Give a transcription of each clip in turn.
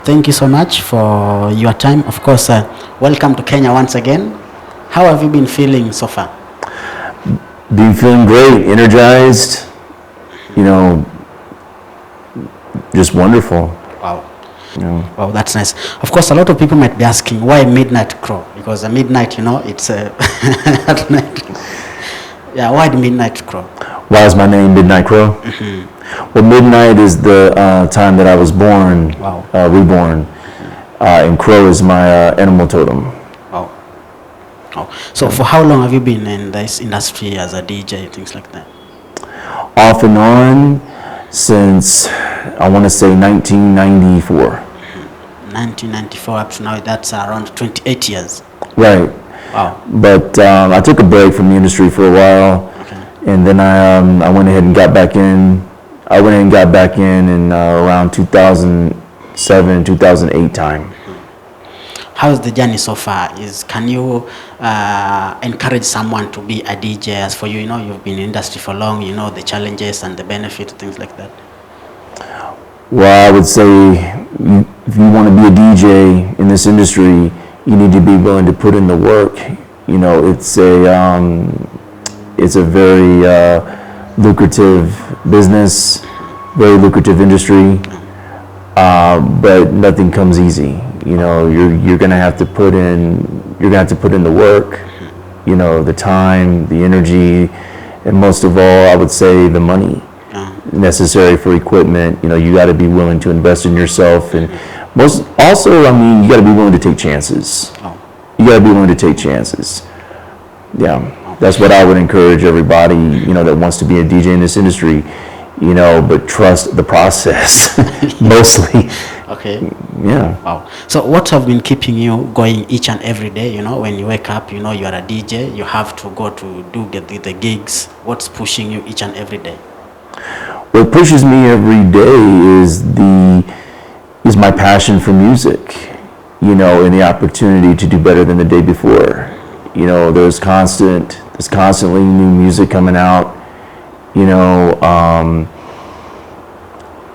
Thank you so much for your time. Of course, welcome to Kenya once again. How have you been feeling so far? Been feeling great, energized, you know, just wonderful. Wow. Wow, that's nice. Of course, a lot of people might be asking why Midnight Crow? Because midnight, it's at night. Yeah, why the Midnight Crow? Why is my name Midnight Crow? Well, midnight is the time that I was born, Wow. Reborn, and crow is my animal totem. Wow. Oh. So for how long have you been in this industry as a DJ, things like that? Off and on since, I want to say 1994. 1994 up to now, that's around 28 years. Right. Wow. But I took a break from the industry for a while, and then I went ahead and got back in. I went ahead and got back in around 2007, 2008 time. How's the journey so far? Can you encourage someone to be a DJ? As for you, you've been in industry for long, you know the challenges and the benefits, things like that. Well, I would say if you want to be a DJ in this industry, you need to be willing to put in the work. It's a very lucrative business, very lucrative industry, but nothing comes easy. You're gonna have to put in the work, the time, the energy, and most of all, I would say the money necessary for equipment. You got to be willing to invest in yourself, and you got to be willing to take chances. You got to be willing to take chances. Yeah, that's what I would encourage everybody, that wants to be a DJ in this industry, but trust the process, mostly. Okay. Yeah. Wow. So what have been keeping you going each and every day? When you wake up, you are a DJ, you have to go to do the gigs. What's pushing you each and every day? What pushes me every day is my passion for music, and the opportunity to do better than the day before. There's constantly new music coming out.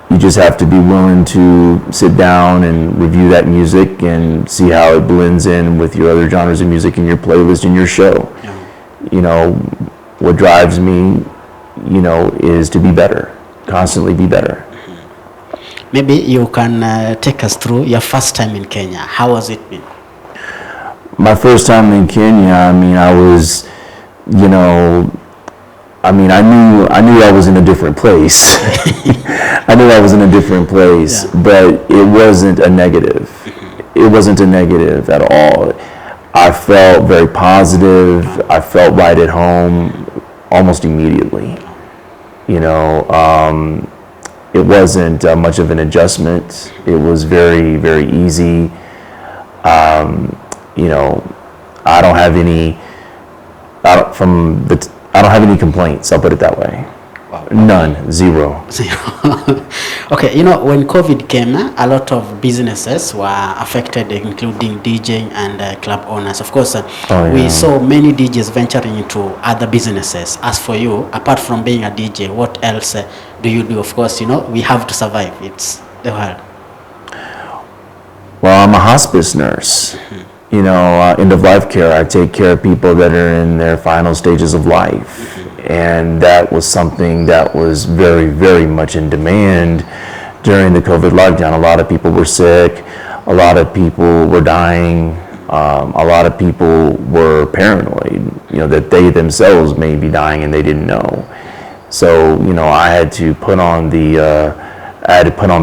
You just have to be willing to sit down and review that music and see how it blends in with your other genres of music in your playlist and your show. Yeah. What drives me, is to be better, constantly be better. Maybe you can take us through your first time in Kenya. How has it been? My first time in Kenya, I knew I was in a different place. I knew I was in a different place, yeah. But it wasn't a negative. It wasn't a negative at all. I felt very positive. I felt right at home almost immediately. It wasn't much of an adjustment. It was very, very easy. I don't have any complaints. I'll put it that way. Wow. None. Zero. Okay, when COVID came, a lot of businesses were affected, including DJing and club owners. Of course, we saw many DJs venturing into other businesses. As for you, apart from being a DJ, what else do you do? Of course, we have to survive. It's the world. Well, I'm a hospice nurse. End of life care. I take care of people that are in their final stages of life. And that was something that was very, very much in demand during the COVID lockdown. A lot of people were sick. A lot of people were dying. A lot of people were paranoid, that they themselves may be dying and they didn't know. So, I had to put on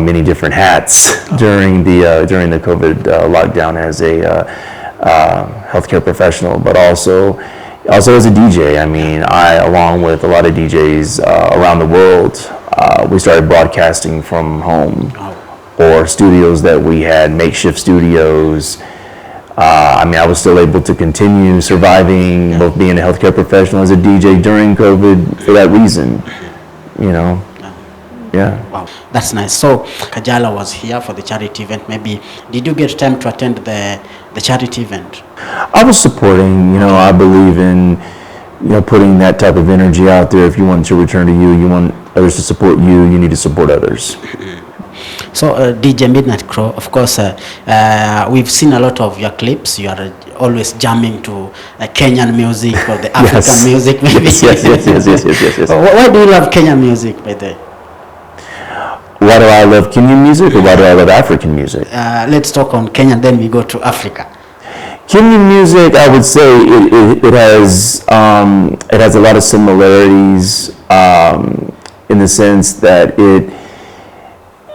many different hats during the COVID lockdown as a healthcare professional, but also as a DJ. I, along with a lot of DJs around the world, we started broadcasting from home or studios that we had, makeshift studios. I was still able to continue surviving, both being a healthcare professional as a DJ during COVID for that reason, Yeah. Wow, that's nice. So Kajala was here for the charity event. Maybe did you get time to attend the charity event? I was supporting. I believe in putting that type of energy out there. If you want it to return to you, you want others to support you, you need to support others. So DJ Midnight Crow, of course, we've seen a lot of your clips. You are always jamming to Kenyan music or the African music, maybe. Yes. Why do you love Kenyan music, by the way? Why do I love Kenyan music, or why do I love African music? Let's talk on Kenya, then we go to Africa. Kenyan music, I would say it has a lot of similarities in the sense that it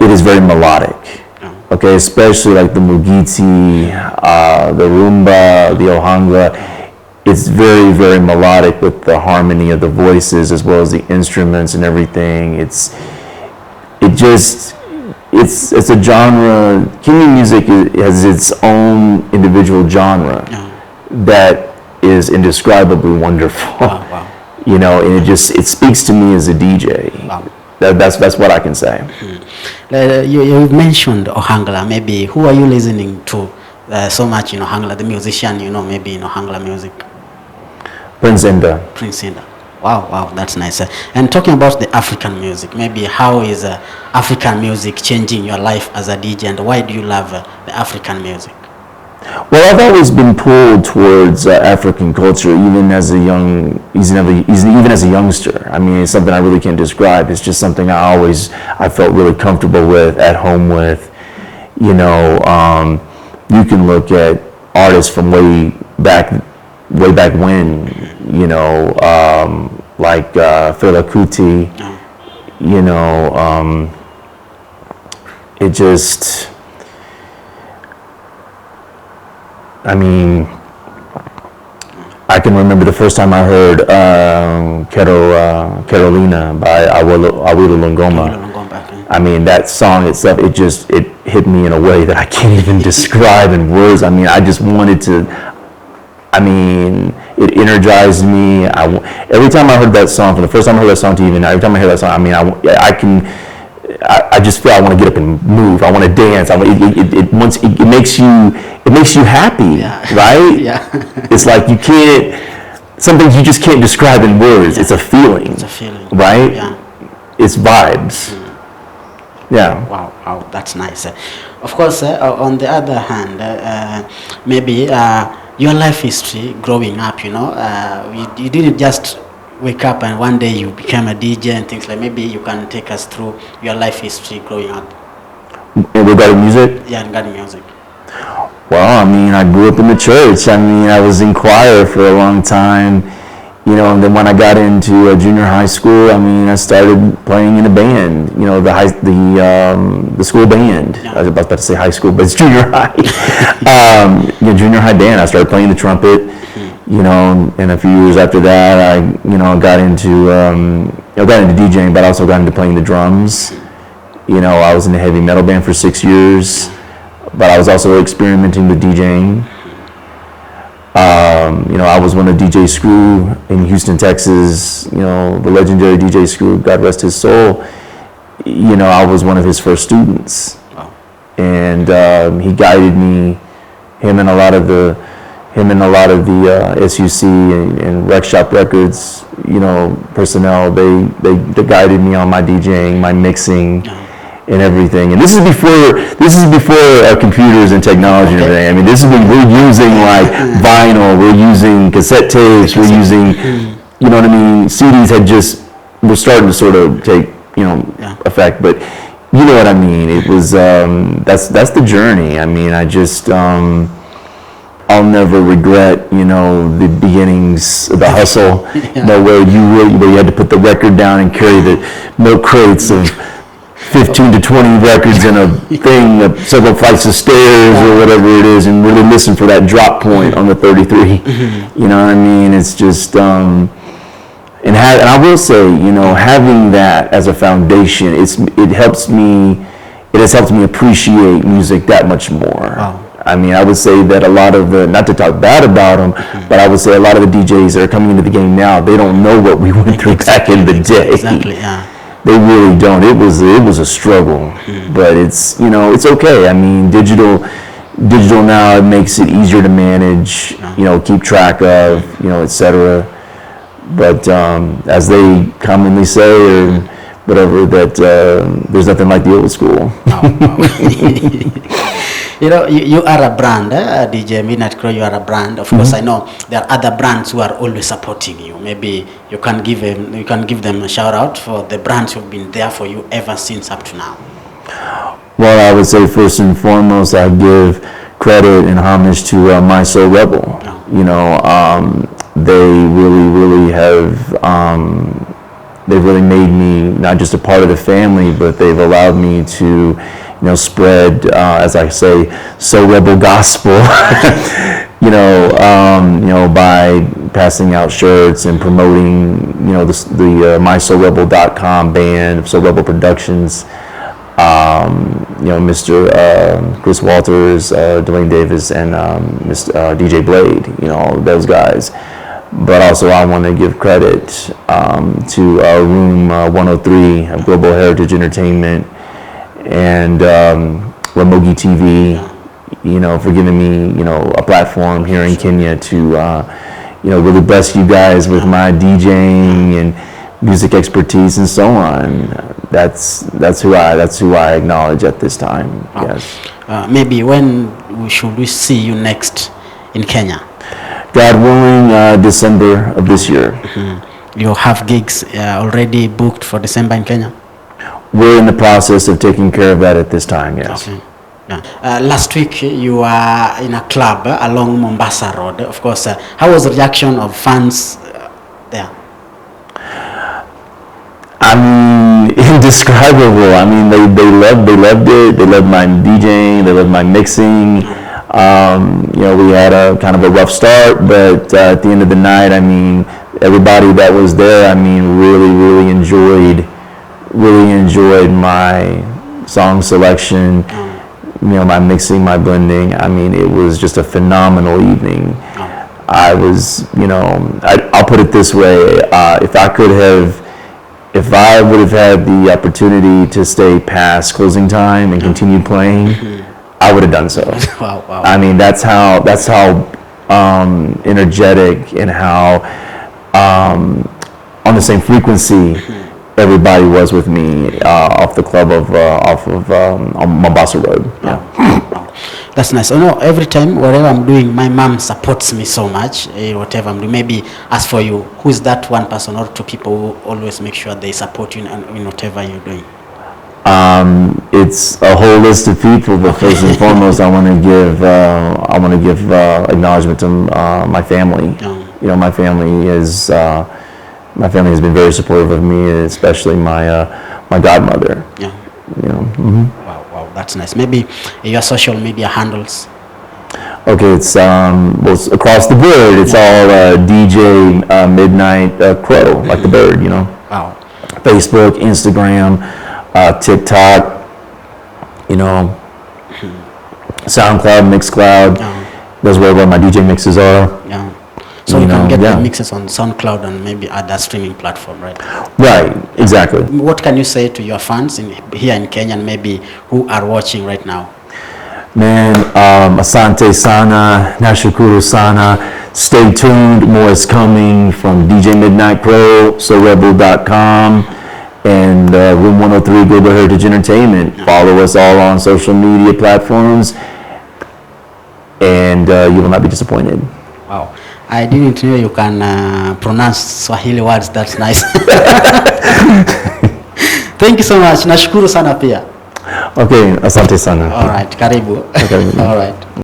is very melodic. Okay, especially like the mugiti, the rumba, the ohangla. It's very, very melodic with the harmony of the voices as well as the instruments and everything. It's a genre. Kenyan music has its own individual genre that is indescribably wonderful. Wow. You know, and it speaks to me as a DJ. Wow. That's what I can say. You mentioned Ohangla. Maybe who are you listening to so much in Ohangla? The musician, maybe in Ohangla music. Prince Indah. Prince Indah. Wow, that's nice. And talking about the African music, maybe how is African music changing your life as a DJ, and why do you love the African music? Well, I've always been pulled towards African culture, even as a youngster. I mean, it's something I really can't describe. It's just something I felt really comfortable with, at home with. You know, you can look at artists from way back when, you know, like Fela Kuti. You know, it just. I mean, I can remember the first time I heard Carolina by Awilo Longomba. I mean, that song itself, it hit me in a way that I can't even describe in words. I mean, I just wanted to, it energized me. Every time I heard that song, from the first time I heard that song to even every time I hear that song, I just feel I want to get up and move. I want to dance. It makes you happy, right? Yeah. It's like some things you just can't describe in words. Yeah. It's a feeling. Right? Yeah. It's vibes. Yeah. Wow, that's nice. Of course, on the other hand, maybe your life history growing up, you didn't just wake up and one day you became a DJ and things like. Maybe you can take us through your life history growing up. Regarding music? Yeah, regarding music. Well, I grew up in the church. I was in choir for a long time, and then when I got into junior high school, I started playing in a band, the school band. Yeah. I was about to say high school, but it's junior high. Junior high band. I started playing the trumpet. And a few years after that, I got into DJing, but I also got into playing the drums. I was in a heavy metal band for 6 years, but I was also experimenting with DJing. I was one of DJ Screw in Houston, Texas. The legendary DJ Screw, God rest his soul. I was one of his first students, and he guided me. Him and a lot of the SUC and Rec Shop Records, personnel, they guided me on my DJing, my mixing, and everything. And this is before computers and technology and everything. This is when we're using like vinyl, we're using cassette tapes, we're using, CDs were starting to sort of take, effect, but you know what I mean. It was, that's the journey. I'll never regret, the beginnings of the hustle, where you had to put the record down and carry the milk crates of 15 to 20 records in a thing, several flights of stairs or whatever it is, and really listen for that drop point on the 33. You know what I mean? It's just, and I will say, having that as a foundation, it has helped me appreciate music that much more. Wow. I would say that a lot of not to talk bad about them, but I would say a lot of the DJs that are coming into the game now, they don't know what we went through back in the day. Exactly, yeah. They really don't. It was a struggle, but it's okay. Digital now, it makes it easier to manage, keep track of, etc. But as they commonly say, or whatever, that there's nothing like the old school. You know, you are a brand, DJ Midnight Crow. You are a brand. Of course, I know there are other brands who are always supporting you. Maybe you can give them a shout out for the brands who've been there for you ever since up to now. Well, I would say first and foremost, I give credit and homage to My Soul Rebel. You know, they really have. They've really made me not just a part of the family, but they've allowed me to, spread, as I say, Soul Rebel gospel. By passing out shirts and promoting, the MySoulRebel.com band, Soul Rebel Productions. Mr. Chris Walters, Dwayne Davis, and Mr. DJ Blade. Those guys. But also I want to give credit to Room 103 of Global Heritage Entertainment and Ramogi TV, for giving me, a platform here in Kenya to, really bless you guys with my DJing and music expertise and so on. That's who I acknowledge at this time. Yes. Maybe when should we see you next in Kenya? God willing, December of this year. You have gigs already booked for December in Kenya? We're in the process of taking care of that at this time, yes. Okay. Last week you were in a club along Mombasa Road. Of course, how was the reaction of fans there? I mean, indescribable. I mean, they loved it. They loved my DJing. They loved my mixing. We had a kind of a rough start, but at the end of the night, I mean, everybody that was there, I mean, really enjoyed my song selection, my mixing, my blending. I mean, it was just a phenomenal evening. I was, I'll put it this way, if I would have had the opportunity to stay past closing time and continue playing, I would have done so. Wow. I mean, that's how energetic and how on the same frequency everybody was with me off the club on Mombasa Road. Yeah. That's nice. Every time, whatever I'm doing, my mom supports me so much. Whatever I'm doing, maybe as for you, who's that one person or two people who always make sure they support you in whatever you're doing? It's a whole list of people, but first and foremost, I want to give acknowledgement to my family. My family has been very supportive of me, especially my godmother. Wow, that's nice. Maybe your social media handles. Okay, it's across the board. It's all DJ Midnight Crow, like the bird. Wow. Facebook, Instagram, TikTok, SoundCloud, Mixcloud. That's where my DJ mixes are. Yeah. So you can get the mixes on SoundCloud and maybe other streaming platform, right? Right, exactly. What can you say to your fans here in Kenya and maybe who are watching right now? Man, asante sana, nashukuru sana. Stay tuned, more is coming from DJ Midnight Crow, SoulRebel.com, and Room 103 Global Heritage Entertainment. Follow us all on social media platforms, and you will not be disappointed. Wow. I didn't know you can pronounce Swahili words. That's nice. Thank you so much. Nashukuru sana pia. Okay, asante sana. All right, karibu. Okay. All right.